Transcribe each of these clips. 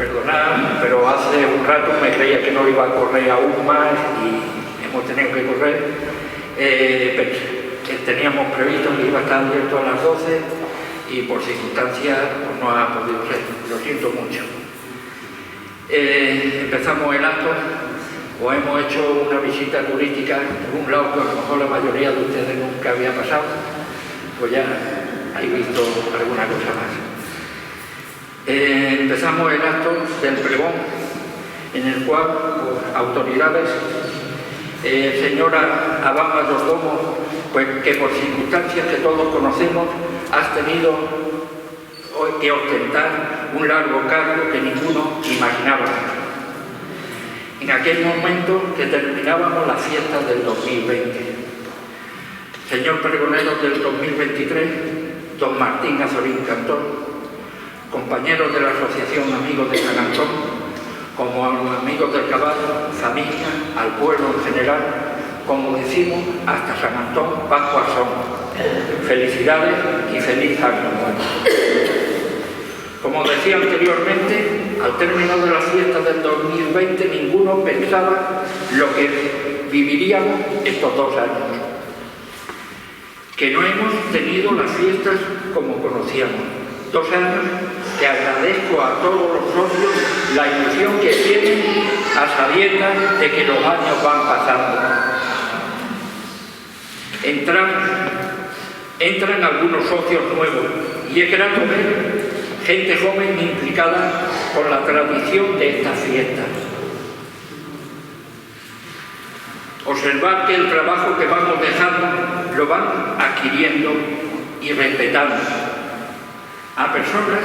Perdonad, pero hace un rato me creía que no iba a correr aún más y hemos tenido que correr. Teníamos previsto que iba a estar abierto a las 12 y por circunstancias pues, no ha podido ser. Lo siento mucho. Empezamos el acto, o hemos hecho una visita turística por un lado que a lo mejor la mayoría de ustedes nunca había pasado, pues ya habéis visto alguna cosa más. Empezamos el acto del pregón, en el cual pues, autoridades, señora Abad Mayordomo, pues que por circunstancias que todos conocemos, has tenido que ostentar un largo cargo que ninguno imaginaba. En aquel momento que terminábamos las fiestas del 2020. Señor pregonero del 2023, don Martín Azorín Cantor, compañeros de la Asociación Amigos de San Antón, como a los amigos del caballo, familia, al pueblo en general, como decimos, hasta San Antón, Pascua son. Felicidades y feliz año nuevo. Como decía anteriormente, al término de las fiestas del 2020, ninguno pensaba lo que viviríamos estos 2 años. Que no hemos tenido las fiestas como conocíamos. 2 años que agradezco a todos los socios la ilusión que tienen a sabiendas de que los años van pasando. Entran algunos socios nuevos y es grato ver gente joven implicada con la tradición de estas fiestas. Observar que el trabajo que vamos dejando lo van adquiriendo y respetando a personas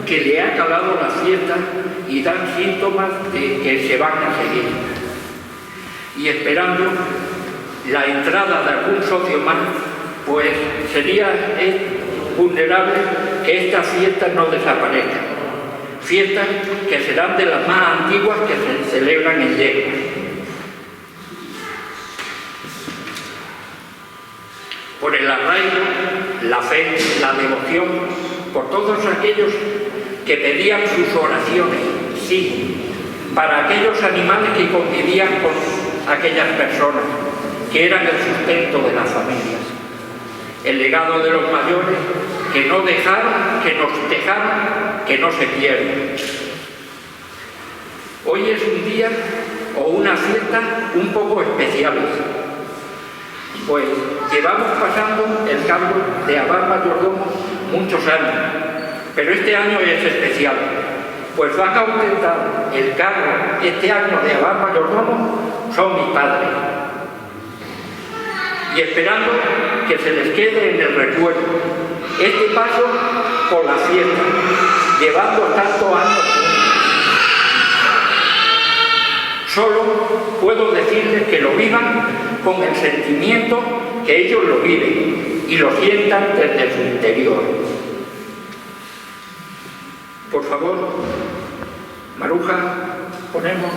que le ha calado las fiestas y dan síntomas de que se van a seguir. Y esperando la entrada de algún socio más, pues sería vulnerable que estas fiestas no desaparezcan. Fiestas que serán de las más antiguas que se celebran en Llegua. Por el arraigo, la fe, la devoción, por todos aquellos que pedían sus oraciones, sí, para aquellos animales que convivían con aquellas personas, que eran el sustento de las familias. El legado de los mayores, que no dejaron, que nos dejaron, que no se pierdan. Hoy es un día o una fiesta un poco especiales, pues llevamos pasando el cargo de Abad Mayordomo muchos años, pero este año es especial, pues van a ostentar el cargo este año de Abad Mayordomo son mis padres. Y esperando que se les quede en el recuerdo este paso por la fiesta, llevando tantos años. Solo puedo decirles que lo vivan con el sentimiento que ellos lo viven y lo sientan desde su interior. Por favor, Maruja, ponemos.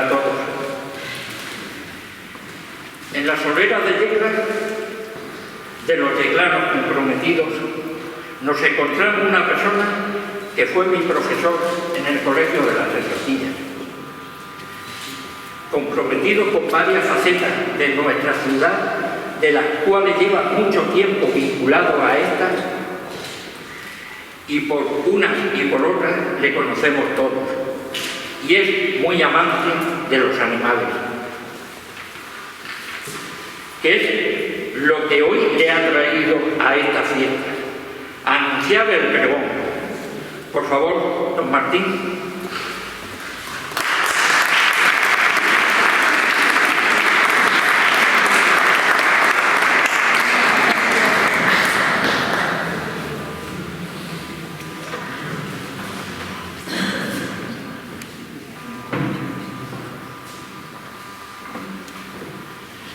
para todos. En la solera de Yecla, de los yeclanos comprometidos, nos encontramos una persona que fue mi profesor en el Colegio de las Retortillas, comprometido con varias facetas de nuestra ciudad, de las cuales lleva mucho tiempo vinculado a estas, y por unas y por otras le conocemos todos, y es muy amante de los animales, que es lo que hoy le ha traído a esta fiesta, anunciar el pregón. Por favor, don Martín.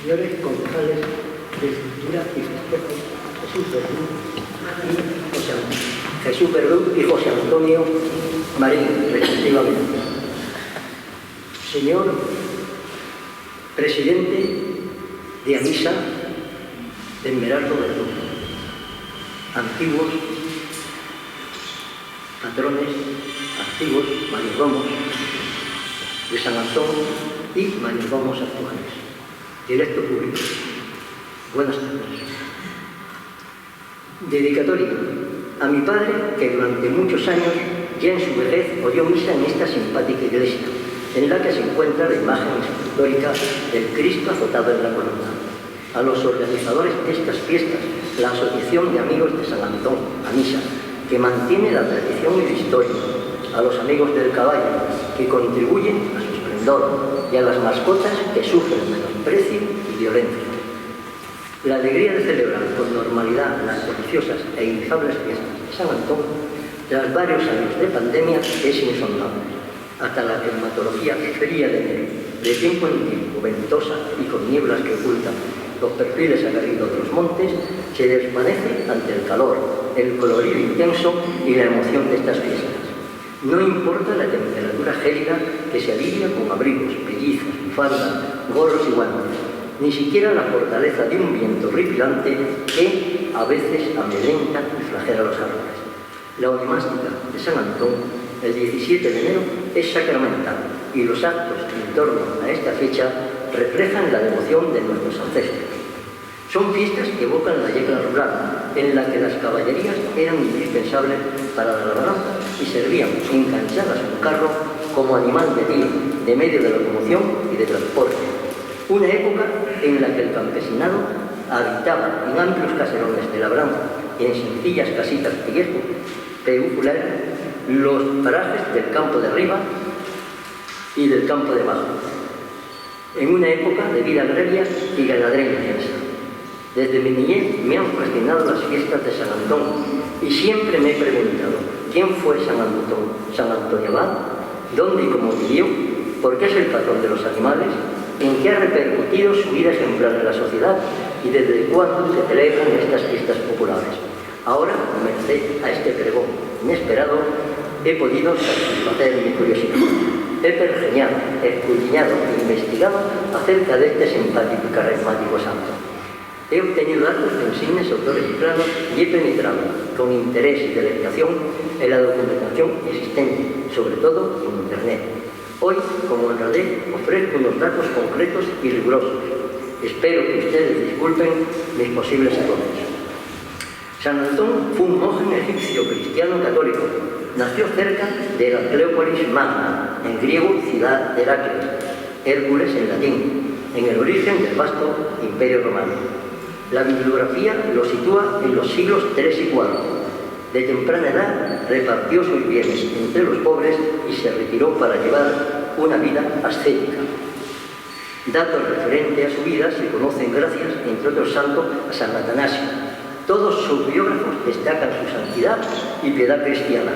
Señores concejales de Cultura y Festejos, Jesús Verdú y José Antonio Marín, respectivamente. Señor Presidente de Amisa de Meralco Verdú, antiguos patrones, antiguos mayordomos de San Antón y mayordomos actuales. Directo público. Buenas tardes. Dedicatoria a mi padre, que durante muchos años, ya en su vejez, oyó misa en esta simpática iglesia, en la que se encuentra la imagen escultórica del Cristo azotado en la columna. A los organizadores de estas fiestas, la Asociación de Amigos de San Antón, AMISA, que mantiene la tradición y la historia. A los amigos del caballo, que contribuyen a su esplendor, y a las mascotas que sufren menosprecio y violencia. La alegría de celebrar con normalidad las deliciosas e inifables fiestas de San Antón, tras varios años de pandemia, es insondable. Hasta la climatología fría de enero, de tiempo en tiempo, ventosa y con nieblas que ocultan los perfiles aguerridos de los montes, se desvanece ante el calor, el colorido intenso y la emoción de estas fiestas. No importa la temperatura gélida que se alivia con abrigos, pellizcos, bufandas, gorros y guantes, ni siquiera la fortaleza de un viento horripilante que a veces amedrenta y flagela los árboles. La onomástica de San Antón, el 17 de enero, es sacramental y los actos en torno a esta fecha reflejan la devoción de nuestros ancestros. Son fiestas que evocan la Yecla rural, en la que las caballerías eran indispensables para la labranza y servían enganchadas a un carro como animal de tiro, de medio de locomoción y de transporte. Una época en la que el campesinado habitaba en amplios caserones de labranza y en sencillas casitas peupulares los parajes del campo de arriba y del campo de abajo. En una época de vida agraria y ganadera intensa. Desde mi niñez me han fascinado las fiestas de San Antón y siempre me he preguntado quién fue San Antonio Abad, dónde y cómo vivió, por qué es el patrón de los animales, en qué ha repercutido su vida ejemplar en la sociedad y desde cuándo se celebran estas fiestas populares. Ahora, merced a este pregón inesperado, he podido satisfacer mi curiosidad. He pergeñado, escudriñado e investigado acerca de este simpático y carismático santo. He obtenido datos de insignes autores y planos y he penetrado con interés y delegación en la documentación existente, sobre todo en Internet. Hoy, como honradez, ofrezco unos datos concretos y rigurosos. Espero que ustedes disculpen mis posibles errores. San Antón fue un monje egipcio cristiano católico. Nació cerca de la Cleópolis Magna, en griego ciudad de Heracles, Hércules en latín, en el origen del vasto Imperio Romano. La bibliografía lo sitúa en los siglos III y IV. De temprana edad repartió sus bienes entre los pobres y se retiró para llevar una vida ascética. Datos referentes a su vida se conocen gracias, entre otros santos, a San Atanasio. Todos sus biógrafos destacan su santidad y piedad cristiana.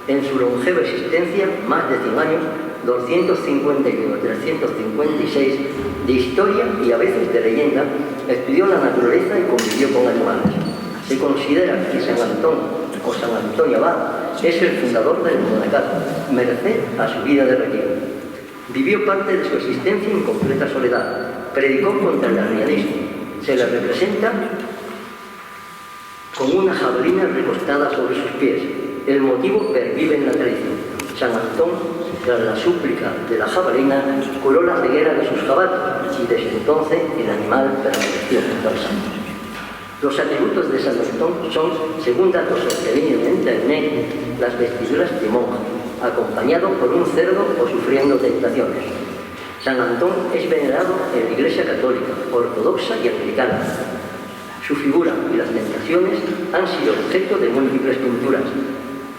En su longeva existencia, más de 100 años, 251-356 de historia y a veces de leyenda, estudió la naturaleza y convivió con animales. Se considera que San Antón o San Antonio Abad es el fundador del monacato, merced a su vida de retiro. Vivió parte de su existencia en completa soledad. Predicó contra el arrianismo. Se le representa con una jabalina recostada sobre sus pies. El motivo pervive en la tradición. San Antón, tras la súplica de la jabalina, curó la ceguera de sus jabatos y desde entonces el animal permaneció junto al santo. Los atributos de San Antón son, según datos obtenidos en internet, las vestiduras de monja, acompañado por un cerdo o sufriendo tentaciones. San Antón es venerado en la Iglesia Católica, Ortodoxa y Anglicana. Su figura y las tentaciones han sido objeto de múltiples pinturas.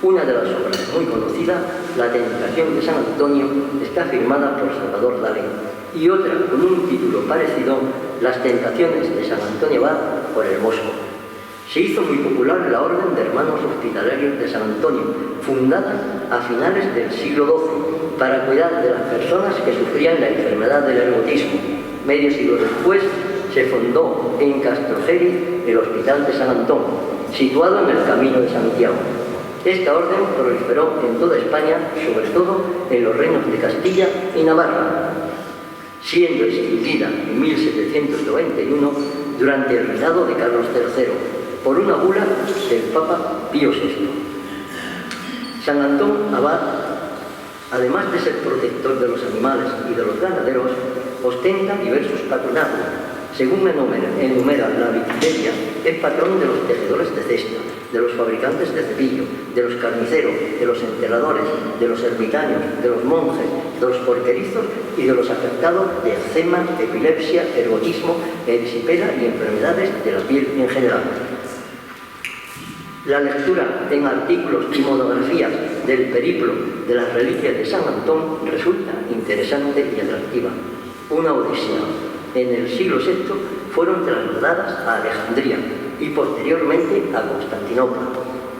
Una de las obras muy conocida, La Tentación de San Antonio, está firmada por Salvador Dalí, y otra con un título parecido, Las Tentaciones de San Antonio Abad, por el Bosco. Se hizo muy popular la Orden de Hermanos Hospitalarios de San Antonio, fundada a finales del siglo XII para cuidar de las personas que sufrían la enfermedad del ergotismo. Medio siglo después se fundó en Castrojeri el Hospital de San Antón, situado en el Camino de Santiago. Esta orden proliferó en toda España, sobre todo en los reinos de Castilla y Navarra, siendo extinguida en 1791 durante el reinado de Carlos III, por una bula del Papa Pío VI. San Antón Abad, además de ser protector de los animales y de los ganaderos, ostenta diversos patronazos. Según enumera la Wikipedia, es patrón de los tejedores de cesta, de los fabricantes de cepillo, de los carniceros, de los enterradores, de los ermitaños, de los monjes, de los porquerizos y de los afectados de eczema, epilepsia, ergotismo, erisipela y enfermedades de la piel en general. La lectura en artículos y monografías del periplo de las reliquias de San Antón resulta interesante y atractiva. Una odisea en el siglo VI fueron trasladadas a Alejandría y posteriormente a Constantinopla.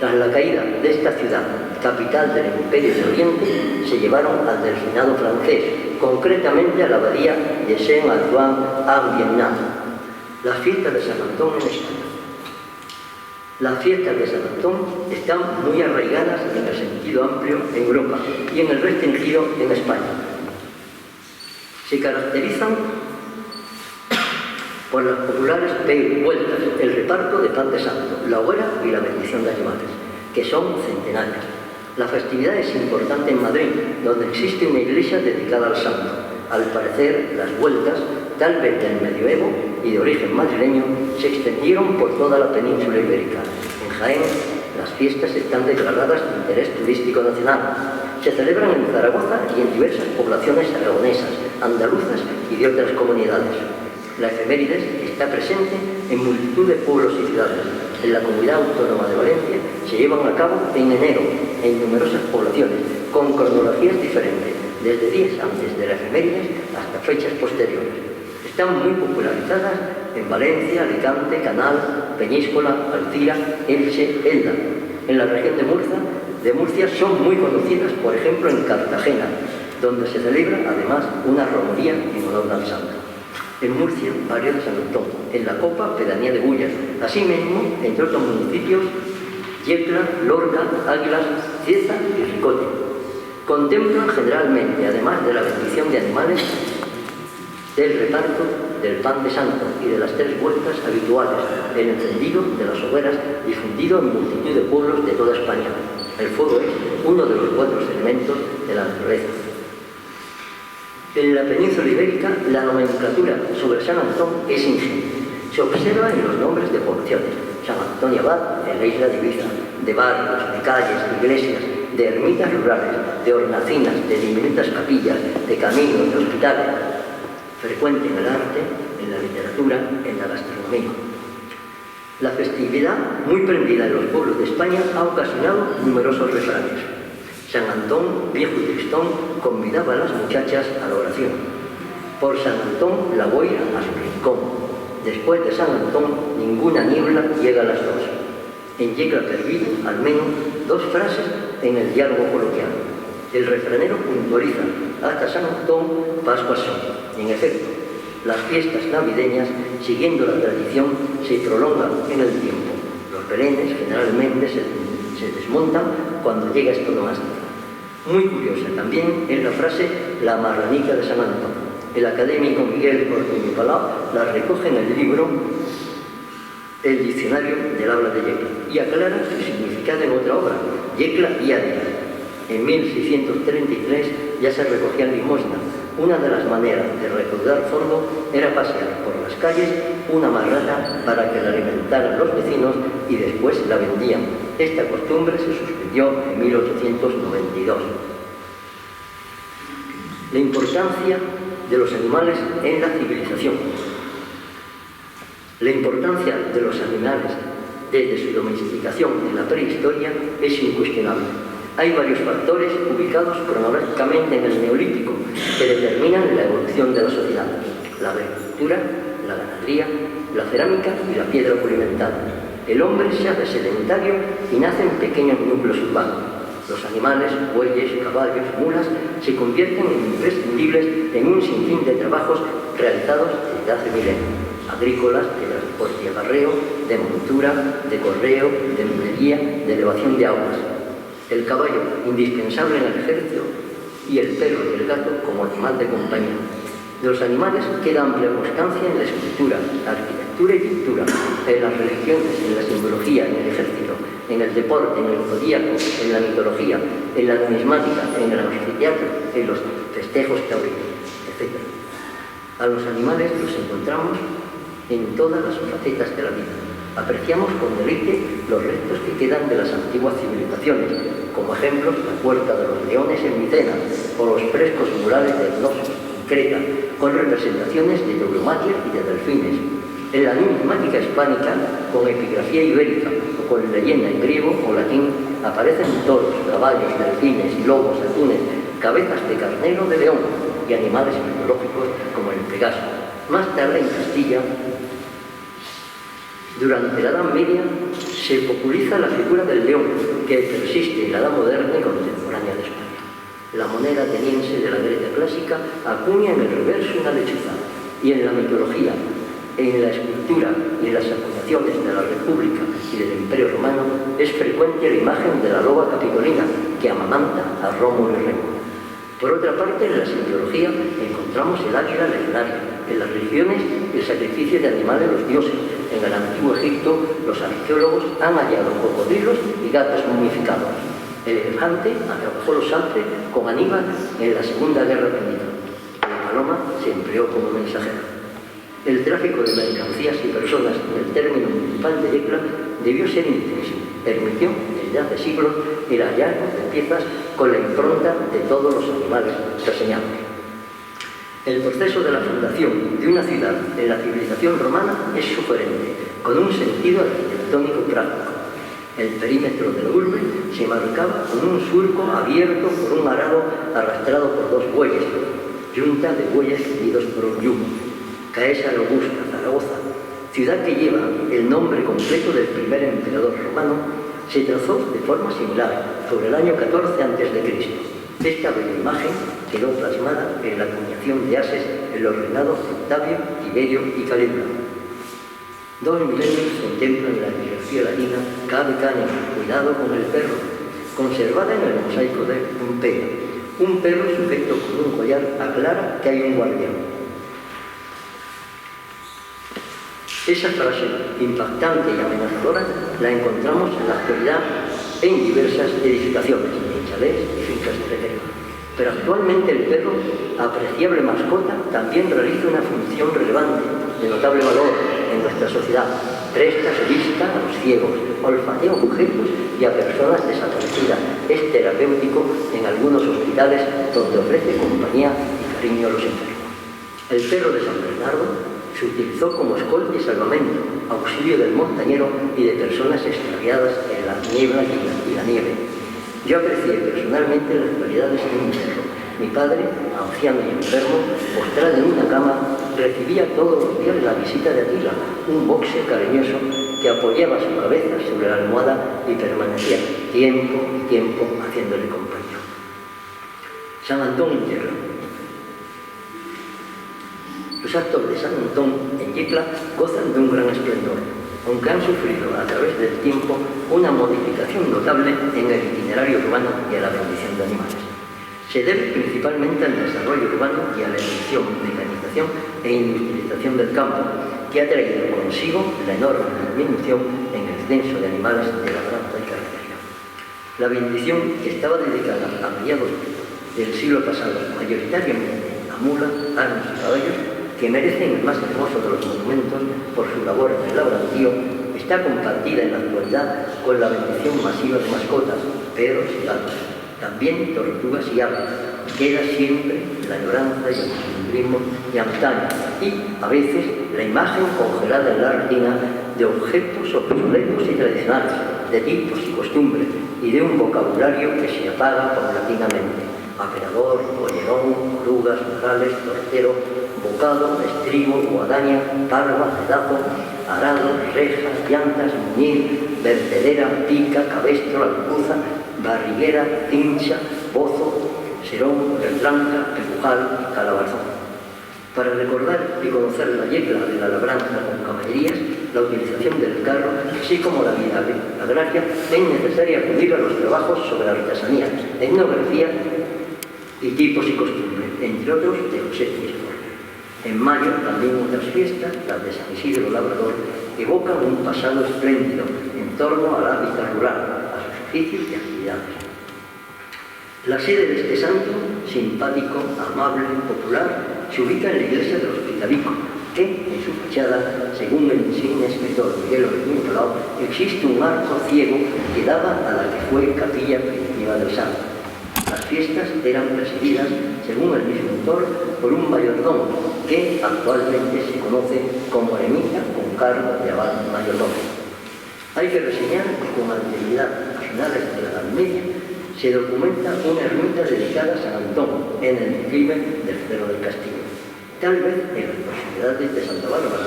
Tras la caída de esta ciudad, capital del Imperio de Oriente, se llevaron al delfinado francés, concretamente a la abadía de Saint-Antoine-en-Vietnam. Las fiestas de San Antón en España. Las fiestas de San Antón están muy arraigadas en el sentido amplio en Europa y en el restringido en España. Se caracterizan por las populares vueltas, el reparto de pan de santo, la hoguera y la bendición de animales, que son centenarias. La festividad es importante en Madrid, donde existe una iglesia dedicada al santo. Al parecer, las vueltas, tal vez del medioevo y de origen madrileño, se extendieron por toda la península ibérica. En Jaén, las fiestas están declaradas de interés turístico nacional. Se celebran en Zaragoza y en diversas poblaciones aragonesas, andaluzas y de otras comunidades. La efemérides está presente en multitud de pueblos y ciudades. En la Comunidad Autónoma de Valencia se llevan a cabo en enero en numerosas poblaciones, con cronologías diferentes, desde días antes de la efemérides hasta fechas posteriores. Están muy popularizadas en Valencia, Alicante, Canal, Peñíscola, Alcira, Elche, Elda. En la región de Murcia son muy conocidas, por ejemplo, en Cartagena, donde se celebra además una romería en honor al santo. En Murcia, barrio de San Antón, en La Copa, pedanía de Bullas. Asimismo, entre otros municipios, Yecla, Lorca, Águilas, Cieza y Ricote. Contemplan generalmente, además de la bendición de animales, del reparto del pan de santo y de las 3 vueltas habituales, el encendido de las hogueras difundido en multitud de pueblos de toda España. El fuego es uno de los 4 elementos de la naturaleza. En la península ibérica, la nomenclatura sobre San Antón es ingente. Se observa en los nombres de poblaciones: San Antonio Abad en la isla de Ibiza, de barrios, de calles, de iglesias, de ermitas rurales, de hornacinas, de diminutas capillas, de caminos, de hospitales. Frecuente en el arte, en la literatura, en la gastronomía. La festividad, muy prendida en los pueblos de España, ha ocasionado numerosos refranes. San Antón, viejo y tristón, convidaba a las muchachas a la oración. Por San Antón, la boira a su rincón. Después de San Antón, ninguna niebla llega a las 2. En Yecla pervive, al menos, 2 frases en el diálogo coloquial. El refranero puntualiza: hasta San Antón, Pascuas son. En efecto, las fiestas navideñas, siguiendo la tradición, se prolongan en el tiempo. Los belenes generalmente se desmontan cuando llega esta onomástica. Muy curiosa también es la frase la marranica de San Antón. El académico Miguel Ortuño Palau la recoge en el libro El diccionario del habla de Yecla y aclara su significado en otra obra, Yecla y Ávila. En 1633 ya se recogía limosna. Una de las maneras de recaudar fondo era pasear por las calles una marrana para que la alimentaran los vecinos y después la vendían. Esta costumbre se suspendió en 1892. La importancia de los animales en la civilización. La importancia de los animales desde su domesticación en la prehistoria es incuestionable. Hay varios factores ubicados cronológicamente en el Neolítico que determinan la evolución de la sociedad: la agricultura, la ganadería, la cerámica y la piedra pulimentada. El hombre se hace sedentario y nace en pequeños núcleos urbanos. Los animales, bueyes, caballos, mulas, se convierten en imprescindibles en un sinfín de trabajos realizados desde hace milenios: agrícolas, de transporte y acarreo, de montura, de correo, de minería, de elevación de aguas. El caballo, indispensable en el ejército, y el perro y el gato como animal de compañía. De los animales queda amplia constancia en la escultura, la arquitectura y pintura, en las religiones, en la simbología, en el ejército, en el deporte, en el zodíaco, en la mitología, en la numismática, en el anfiteatro, en los festejos taurinos, etc. A los animales los encontramos en todas las facetas de la vida. Apreciamos con deleite los restos que quedan de las antiguas civilizaciones, como ejemplos la Puerta de los Leones en Micenas o los frescos murales de Cnosos en Creta, con representaciones de tauromaquia y de delfines. En la numismática hispánica, con epigrafía ibérica o con leyenda en griego o latín, aparecen toros, caballos, delfines, lobos, atunes, cabezas de carnero, de león y animales mitológicos como el Pegaso. Más tarde, en Castilla, durante la Edad Media, se populariza la figura del león, que persiste en la Edad Moderna y contemporánea de España. La moneda ateniense de la Grecia clásica acuña en el reverso una lechuza, y en la mitología, en la escultura y en las acuñaciones de la República y del Imperio Romano es frecuente la imagen de la loba capitolina que amamanta a Rómulo y Remo. Por otra parte, en la simbología encontramos el águila legendaria, en las religiones el sacrificio de animales a los dioses. En el antiguo Egipto, los arqueólogos han hallado cocodrilos y gatos momificados. El elefante atrapó los alces con Aníbal en la Segunda Guerra Púnica. La paloma se empleó como mensajero. El tráfico de mercancías y personas en el término municipal de Yecla debió ser intenso. Permitió, desde hace siglos, el hallazgo de piezas con la impronta de todos los animales reseñados. El proceso de la fundación de una ciudad en la civilización romana es sugerente, con un sentido arquitectónico práctico. El perímetro de la urbe se marcaba con un surco abierto por un arado arrastrado por dos bueyes, yunta de bueyes seguidos por un yugo. Caesa Augusta, Zaragoza, ciudad que lleva el nombre completo del primer emperador romano, se trazó de forma similar sobre el año 14 a.C. Esta bella imagen quedó plasmada en la acuñación de ases en los reinados de Octavio, Tiberio y Calígula. 2 milenios contemplan la epigrafía latina Cave Canem, cuidado con el perro, conservada en el mosaico de Pompeya. Un perro sujeto con un collar aclara que hay un guardián. Esa frase impactante y amenazadora la encontramos en la actualidad en diversas edificaciones, en chalés y fincas de retiro. Pero actualmente el perro, apreciable mascota, también realiza una función relevante, de notable valor en nuestra sociedad. Presta su vista a los ciegos, olfatea objetos y a personas desaparecidas. Es terapéutico en algunos hospitales donde ofrece compañía y cariño a los enfermos. El perro de San Bernardo se utilizó como escolta y salvamento, auxilio del montañero y de personas extraviadas en la niebla y la nieve. Yo aprecié personalmente las cualidades de un perro. Mi padre, anciano y enfermo, postrado en una cama, recibía todos los días la visita de Atila, un boxer cariñoso que apoyaba su cabeza sobre la almohada y permanecía tiempo y tiempo haciéndole compañía. San Antón en Yecla. Los actos de San Antón en Yecla gozan de un gran esplendor, aunque han sufrido a través del tiempo una modificación notable en el itinerario urbano y en la bendición de animales. Se debe principalmente al desarrollo urbano y a la evolución, mecanización e industrialización del campo, que ha traído consigo la enorme disminución en el censo de animales de labranza y carnicería. La bendición, que estaba dedicada a mediados del siglo pasado mayoritariamente a mulas, asnos y caballos, que merecen el más hermoso de los monumentos por su labor en el labrantío, está compartida en la actualidad con la bendición masiva de mascotas, perros y gatos, también tortugas y aves. Queda siempre la añoranza y el costumbrismo de antaño y, a veces, la imagen congelada en la retina de objetos obsoletos y tradicionales, de tipos y costumbres, y de un vocabulario que se apaga paulatinamente. Aperador, pollerón, orugas, morales, tortero, bocado, estribo, guadaña, parva, pedazo, arado, rejas, llantas, muñir, vertedera, pica, cabestro, alcuza, barriguera, cincha, bozo, serón, retranca, empujal y calabazón. Para recordar y conocer la yecla de la labranza con caballerías, la utilización del carro, así como la vida agraria, es necesario acudir a los trabajos sobre la artesanía, etnografía y tipos y costumbres, entre otros de José Mismo. En mayo, también otras fiestas, las de San Isidro Labrador, evocan un pasado espléndido en torno al hábitat rural, a sus oficios y actividades. La sede de este santo, simpático, amable, popular, se ubica en la iglesia del Hospitalico, que en su fachada, según el insigne escritor Miguel Ortuño Palau, existe un arco ciego que daba a la que fue capilla primitiva del santo. Las fiestas eran presididas, según el mismo autor, por un mayordomo, que actualmente se conoce como eremita con cargo de abad mayordomo. Hay que reseñar que con anterioridad, a finales de la Edad Media, se documenta una ermita dedicada a San Antón en el declive del Cerro del Castillo, tal vez en las proximidades de Santa Bárbara.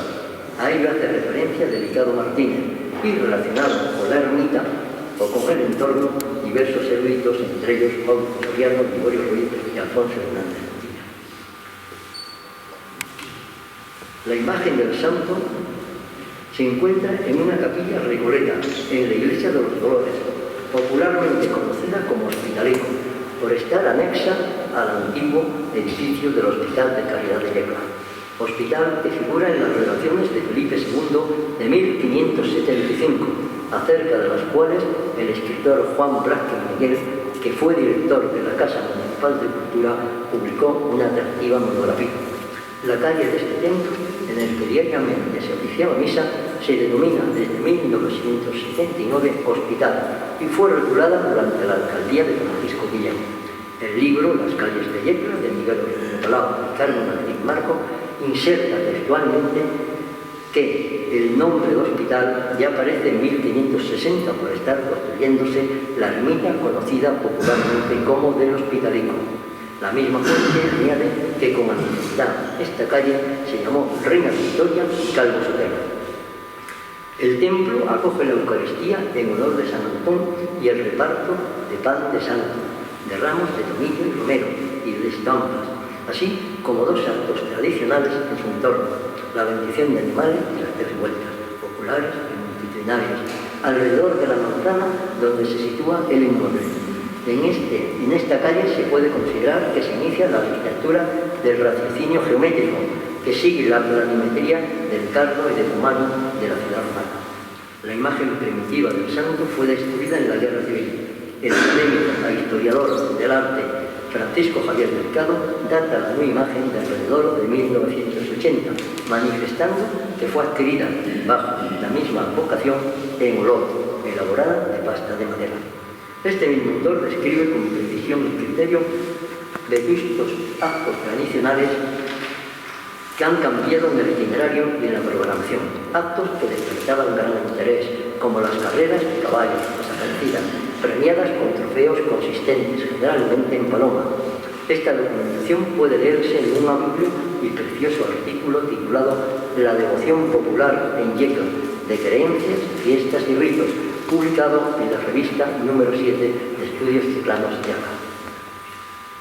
A ello hace referencia Delicado Martínez y relacionado con la ermita o con el entorno diversos eruditos, entre ellos Pablo Soriano, Gregorio Ruiz y Alfonso Hernández. La imagen del santo se encuentra en una capilla recoleta en la iglesia de los Dolores, popularmente conocida como Hospitalico, por estar anexa al antiguo edificio del Hospital de Caridad de Yecla. Hospital que figura en las relaciones de Felipe II de 1575, acerca de las cuales el escritor Juan Blasque Miguel, que fue director de la Casa Municipal de Cultura, publicó una atractiva monografía. La calle de este templo, en el que diariamente se oficiaba misa, se denomina desde 1979 Hospital y fue regulada durante la alcaldía de Francisco Guillén. El libro Las calles de Yecla, de Miguel Ortuño Palau y Carmen Martín Marco, inserta textualmente que el nombre de hospital ya aparece en 1560 por estar construyéndose la ermita conocida popularmente como del Hospitalico. La misma fuente añade que con antigüedad esta calle se llamó Reina Victoria y Calvo Sotelo. El templo acoge la Eucaristía en honor de San Antón y el reparto de pan de santo, de ramos de tomillo y romero y de estampas, así como dos actos tradicionales en su entorno, la bendición de animales y las tres vueltas, populares y multitudinarias, alrededor de la manzana donde se sitúa el inmueble. En esta calle se puede considerar que se inicia la arquitectura del raciocinio geométrico, que sigue la planimetría del cardo y del humano de la ciudad romana. La imagen primitiva del santo fue destruida en la Guerra Civil. El académico e historiador del arte Francisco Javier Mercado data la nueva imagen de alrededor de 1980, manifestando que fue adquirida bajo la misma vocación en olor, elaborada de pasta de madera. Este mismo autor describe con precisión y criterio vetustos actos tradicionales que han cambiado en el itinerario y en la programación, actos que despertaban gran interés, como las carreras de caballos, las acaecidas, premiadas con trofeos consistentes, generalmente en paloma. Esta documentación puede leerse en un amplio y precioso artículo titulado La devoción popular en Yecla, de creencias, fiestas y ritos, publicado en la revista número 7 de Estudios Ciclanos de Acá.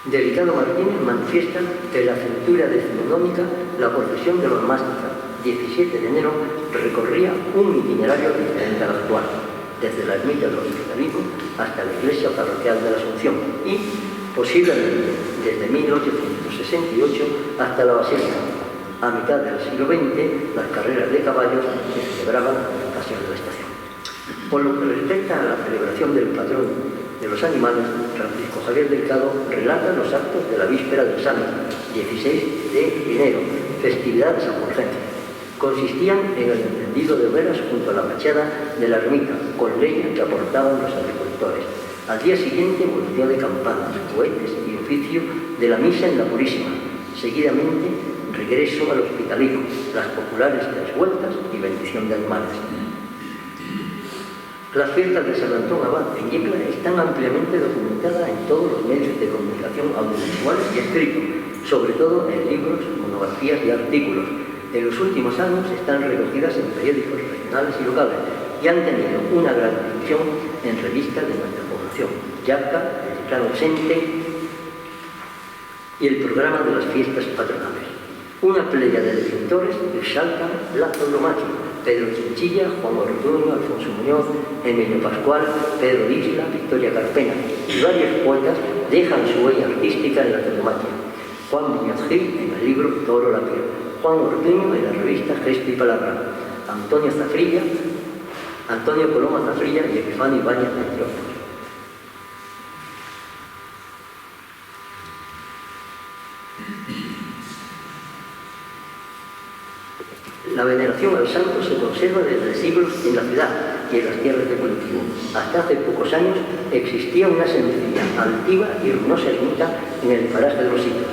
Delicado Martínez manifiesta que en la centura decimonónica la procesión de los másticas, 17 de enero, recorría un itinerario diferente al actual, desde la ermita del Hospitalico hasta la iglesia parroquial de la Asunción, y posiblemente desde 1868 hasta la Basílica. A mitad del siglo XX, las carreras de caballos se celebraban en el Paseo de la Estación. Por lo que respecta a la celebración del patrón de los animales, Francisco Javier Delgado relata los actos de la víspera del sábado, 16 de enero, festividad de San Fulgencio. Consistían en el encendido de hogueras junto a la fachada de la ermita, con leña que aportaban los agricultores. Al día siguiente, munición de campanas, cohetes y oficio de la misa en la Purísima. Seguidamente, regreso al hospitalico, las populares 3 vueltas y bendición de animales. Las fiestas de San Antón Abad en Yecla están ampliamente documentadas en todos los medios de comunicación audiovisuales y escritos, sobre todo en libros, monografías y artículos. En los últimos años están recogidas en periódicos regionales y locales y han tenido una gran difusión en revistas de nuestra población, Yaca, El Claro Ausente y el programa de las fiestas patronales. Una pléyade de pintores exaltan la tauromaquia: Pedro Chinchilla, Juan Ortuño, Alfonso Muñoz, Emilio Pascual, Pedro Isla, Victoria Carpena y varios poetas dejan su huella artística en la tauromaquia. Juan Muñoz Gil en el libro Toro la Piel, Juan Ortuño en la revista Gesto y Palabra, Antonio Coloma Zafrilla y Epifanio Ibáñez, entre otros. La veneración al santo se conserva desde siglos en la ciudad y en las tierras de cultivo. Hasta hace pocos años existía una sencilla, altiva y ruinosa ermita en el paraje de los Hitos,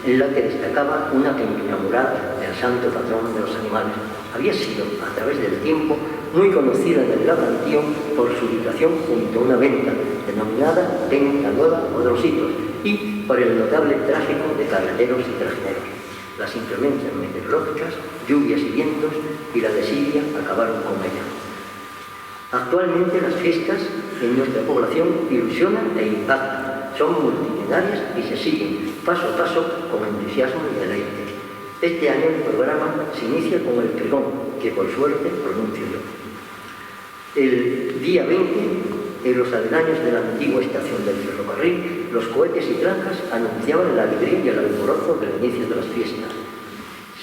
en la que destacaba una pintura mural del santo patrón de los animales. Había sido, a través del tiempo, muy conocida en el Lavantío por su ubicación junto a una venta denominada Venta Nueva o de los Hitos y por el notable tráfico de carreteros y trajineros. Las inclemencias meteorológicas, lluvias y vientos y la desidia acabaron con ella. Actualmente las fiestas en nuestra población ilusionan e impactan, son multitudinarias y se siguen paso a paso con entusiasmo y deleite. Este año el programa se inicia con el pregón, que por suerte pronuncio yo. El día 20, en los aledaños de la antigua estación del ferrocarril, los cohetes y trancas anunciaban la alegría y el alborozo del inicio de las fiestas.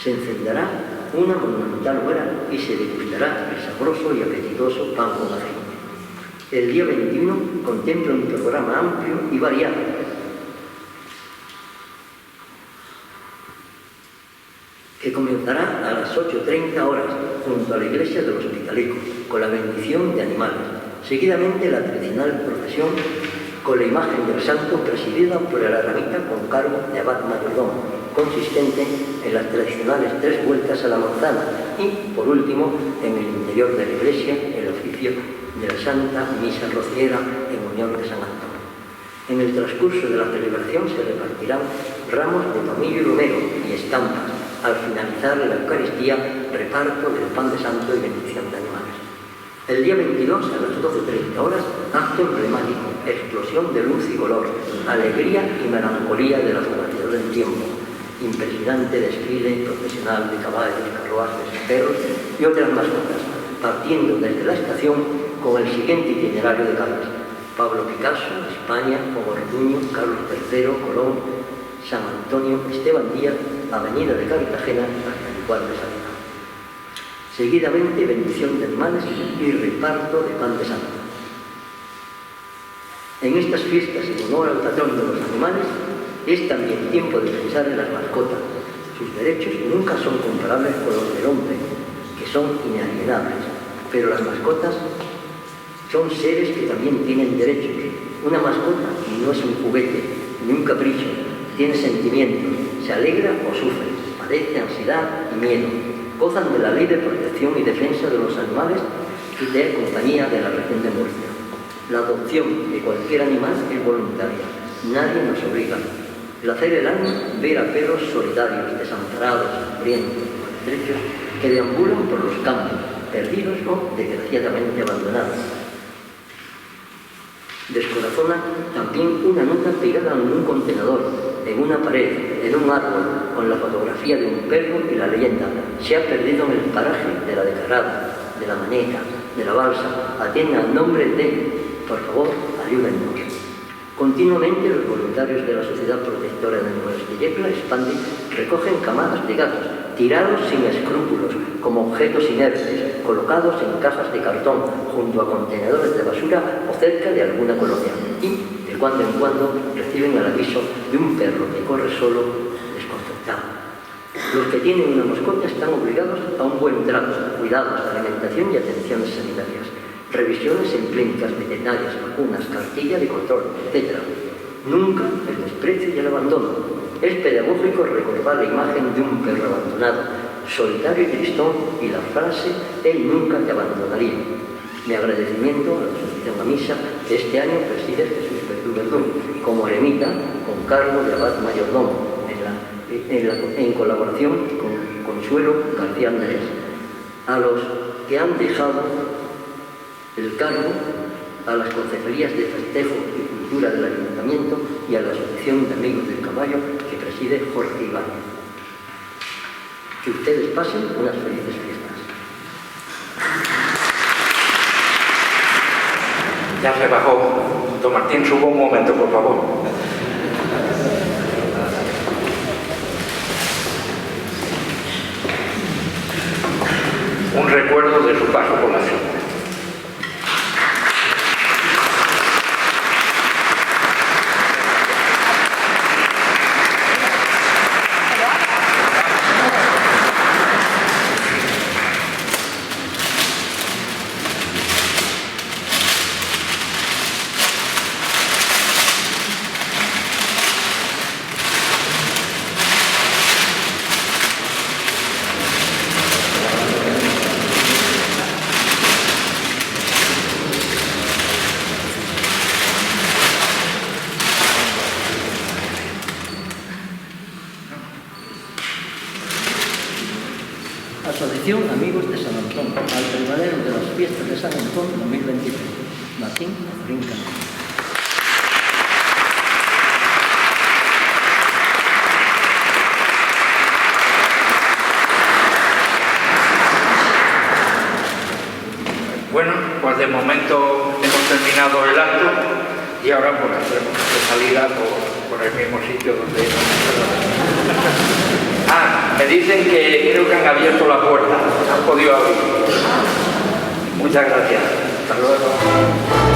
Se encenderá una monumental hoguera y se degustará el sabroso y apetitoso pan con aceite. El día 21 contempla un programa amplio y variado, que comenzará a las 8:30 horas junto a la iglesia del Hospitalico, con la bendición de animales. Seguidamente la tradicional procesión con la imagen del santo presidida por el eremita con cargo de abad mayordomo, consistente en las tradicionales 3 vueltas a la manzana y, por último, en el interior de la iglesia, el oficio de la Santa Misa Rociera en unión de San Antón. En el transcurso de la celebración se repartirán ramos de tomillo y romero y estampas. Al finalizar la Eucaristía, reparto del pan de santo y bendición de animales. El día 22, a las 12:30 horas, acto emblemático, explosión de luz y color, alegría y melancolía de la fugacidad del tiempo, impresionante desfile profesional de caballos, carruajes, perros y otras mascotas, partiendo desde la estación con el siguiente itinerario de calles: Pablo Picasso, España, Juan Ortuño, Carlos III, Colón, San Antonio, Esteban Díaz, Avenida de Cartagena, hasta el cual de salida. Seguidamente, bendición de animales y reparto de pan de santo. En estas fiestas, en honor al patrón de los animales, es también tiempo de pensar en las mascotas. Sus derechos nunca son comparables con los del hombre, que son inalienables, pero las mascotas son seres que también tienen derechos. Una mascota no es un juguete, ni un capricho, tiene sentimientos, se alegra o sufre, padece ansiedad y miedo. Gozan de la ley de protección y defensa de los animales y de compañía de la región de Murcia. La adopción de cualquier animal es voluntaria, nadie nos obliga. Placer el alma ver a perros solitarios, desamparados, hambrientos, maltrechos, que deambulan por los campos, perdidos o desgraciadamente abandonados. Descorazona también una nota pegada en un contenedor, en una pared, en un árbol, con la fotografía de un perro y la leyenda: se ha perdido en el paraje de la Descarada, de la Maneca, de la Balsa, atienda al nombre de, por favor, ayúdennos. Continuamente los voluntarios de la Sociedad Protectora de Animales de Yecla, Expandi, recogen camadas de gatos, tirados sin escrúpulos, como objetos inertes, colocados en cajas de cartón, junto a contenedores de basura o cerca de alguna colonia, y de cuando en cuando reciben el aviso de un perro que corre solo, desconcertado. Los que tienen una mascota están obligados a un buen trato, cuidados, alimentación y atenciones sanitarias, revisiones en clínicas veterinarias, vacunas, cartilla de control, etc. Nunca el desprecio y el abandono. Es pedagógico recordar la imagen de un perro abandonado, solitario y tristón, y la frase «él nunca te abandonaría». Mi agradecimiento a la Asociación Amisa, que este año preside Jesús Verdú, como eremita, con cargo de abad mayordomo, en colaboración con Consuelo García Andrés. A los que han dejado el cargo, a las concejalías de festejo y cultura del Ayuntamiento y a la Asociación de Amigos del Caballo que preside Jorge Ibáñez. Que ustedes pasen unas felices fiestas. Ya se bajó. Don Martín, suba un momento, por favor. Un recuerdo de su paso por la ciudad. Asociación Amigos de San Antón, al prevalero de las fiestas de San Antón 2023. Martín Rinca. Bueno, pues de momento hemos terminado el acto y ahora pues hacemos de salida por el mismo sitio donde hemos empezado. Me dicen que creo que han abierto la puerta, han podido abrir. Muchas gracias. Hasta luego.